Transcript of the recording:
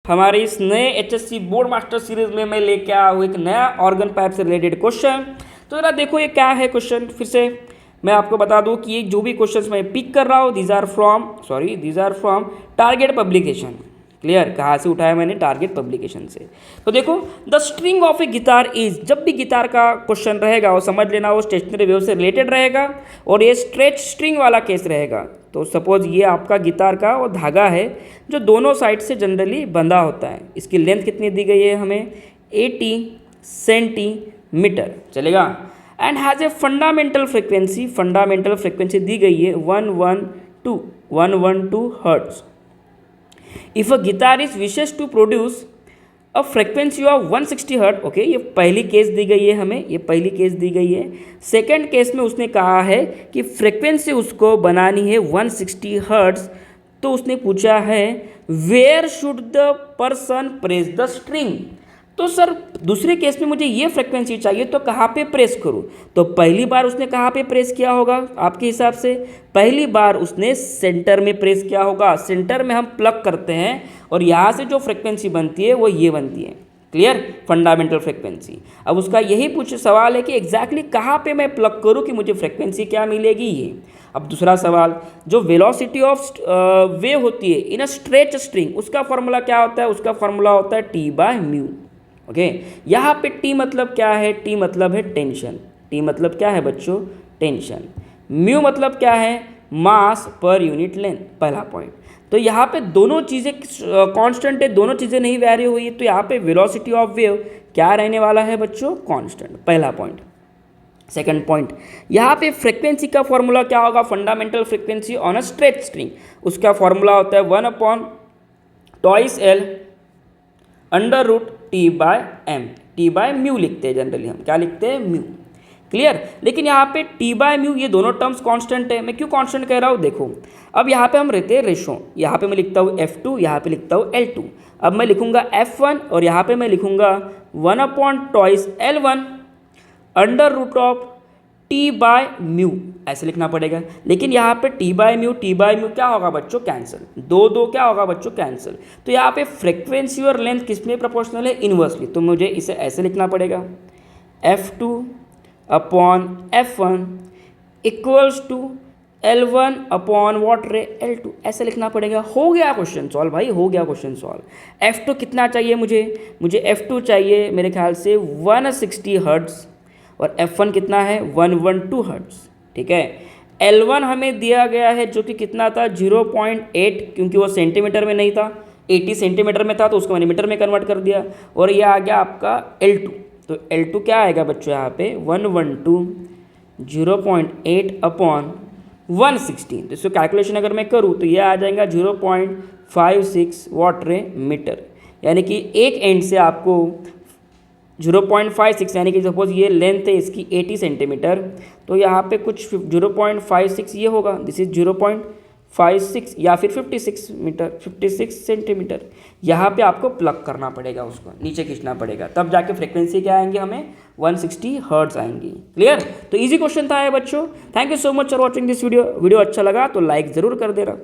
हमारे इस नए HSC बोर्ड मास्टर सीरीज में मैं लेके आया हूँ एक नया ऑर्गन पाइप से रिलेटेड क्वेश्चन। तो जरा देखो ये क्या है क्वेश्चन। फिर से मैं आपको बता दूं कि ये जो भी क्वेश्चंस मैं पिक कर रहा हूँ these are from target publication. Clear, कहाँ से उठाया मैंने? टारगेट पब्लिकेशन से। तो देखो, the string of a guitar is, जब भी गिटार का क्वेश्चन रहेगा वो समझ लेना वो स्टेशनरी वेव से रिलेटेड रहेगा और ये स्ट्रेच स्ट्रिंग वाला केस रहेगा। तो सपोज ये आपका गिटार का वो धागा है जो दोनों साइड से जनरली बंधा होता है। इसकी लेंथ कितनी दी गई है हमें? 80 सेंटीमीटर, चलेगा। And has a fundamental frequency दी गई है 112 hertz. If a guitar is wishes to produce a frequency of 160 hertz, okay, ये पहली केस दी गई है हमें, ये पहली केस दी गई है। सेकंड केस में उसने कहा है कि फ्रिक्वेंसी उसको बनानी है 160 हर्ट्ज। तो उसने पूछा है where should the person press the string. तो सर दूसरे केस में मुझे ये फ्रिक्वेंसी चाहिए तो कहाँ पे प्रेस करूँ? तो पहली बार उसने कहाँ पे प्रेस किया होगा आपके हिसाब से? पहली बार उसने सेंटर में प्रेस किया होगा। सेंटर में हम प्लग करते हैं और यहाँ से जो फ्रिक्वेंसी बनती है वो ये बनती है। Clear, fundamental frequency. अब उसका यही सवाल है कि एग्जैक्टली कहाँ पे मैं प्लग करूँ कि मुझे फ्रिक्वेंसी क्या मिलेगी ये। अब दूसरा सवाल, जो वेलोसिटी ऑफ वेव होती है इन अ स्ट्रेच स्ट्रिंग, उसका फॉर्मूला क्या होता है? उसका फॉर्मूला होता है T/μ। ओके, यहाँ पे T मतलब क्या है? T मतलब है टेंशन। T मतलब क्या है बच्चों? टेंशन। म्यू मतलब क्या है? मास पर यूनिट लेंथ, पहला पॉइंट। तो यहाँ पे दोनों चीज़ें कांस्टेंट है, दोनों चीज़ें नहीं वैरी हुई है। तो यहाँ पे वेलोसिटी ऑफ वेव क्या रहने वाला है बच्चों? कांस्टेंट, पहला पॉइंट। सेकंड पॉइंट, यहाँ पे फ्रिक्वेंसी का फॉर्मूला क्या होगा? Fundamental frequency on a stretch string, उसका फॉर्मूला होता है 1/2L √ T/m। T/μ लिखते हैं जनरली, हम क्या लिखते हैं? म्यू। क्लियर। लेकिन यहाँ पे T/μ ये दोनों टर्म्स कांस्टेंट है। मैं क्यों कांस्टेंट कह रहा हूँ? देखो, अब यहाँ पे हम रहते हैं रेशो। यहाँ पे मैं लिखता हूँ F2, यहाँ पे लिखता हूँ L2। अब मैं लिखूंगा F1 और यहाँ पे मैं लिखूंगा 1/2L1 √ T/μ, ऐसे लिखना पड़ेगा। लेकिन यहाँ पे T/μ क्या होगा बच्चों? कैंसिल। दो क्या होगा बच्चों? कैंसिल। तो यहाँ पे फ्रिक्वेंसी और लेंथ किस में प्रोपोर्शनल है? इन्वर्सली। तो मुझे इसे ऐसे लिखना पड़ेगा F2/F1 इक्वल्स टू L1/L2, ऐसे लिखना पड़ेगा। हो गया क्वेश्चन सॉल्व भाई, हो गया क्वेश्चन सॉल्व। F2 कितना चाहिए मुझे F2 चाहिए मेरे ख्याल से 160 हर्ट्ज और F1 कितना है? 112 हर्ट्ज। ठीक है। L1 हमें दिया गया है जो कि कितना था? 0.8, क्योंकि वो सेंटीमीटर में नहीं था, 80 सेंटीमीटर में था तो उसको मैंने मीटर में कन्वर्ट कर दिया। और ये आ गया आपका L2। तो L2 क्या आएगा बच्चों यहाँ पे? 112 0.8/160। तो इसको कैलकुलेशन अगर मैं करूँ तो ये आ जाएगा 0.56 वाट रे मीटर। यानी कि एक एंड से आपको 0.56, यानी कि सपोज ये लेंथ है इसकी 80 सेंटीमीटर, तो यहाँ पे कुछ 0.56 ये होगा। दिस इज 0.56 या फिर 56 सेंटीमीटर। यहाँ पे आपको प्लग करना पड़ेगा, उसको नीचे खींचना पड़ेगा, तब जाके फ्रिक्वेंसी क्या आएंगे हमें? 160 हर्ट्ज आएंगी। क्लियर। तो इजी क्वेश्चन था ये बच्चों। Thank you so much for watching this video. Video अच्छा लगा तो लाइक ज़रूर कर देना।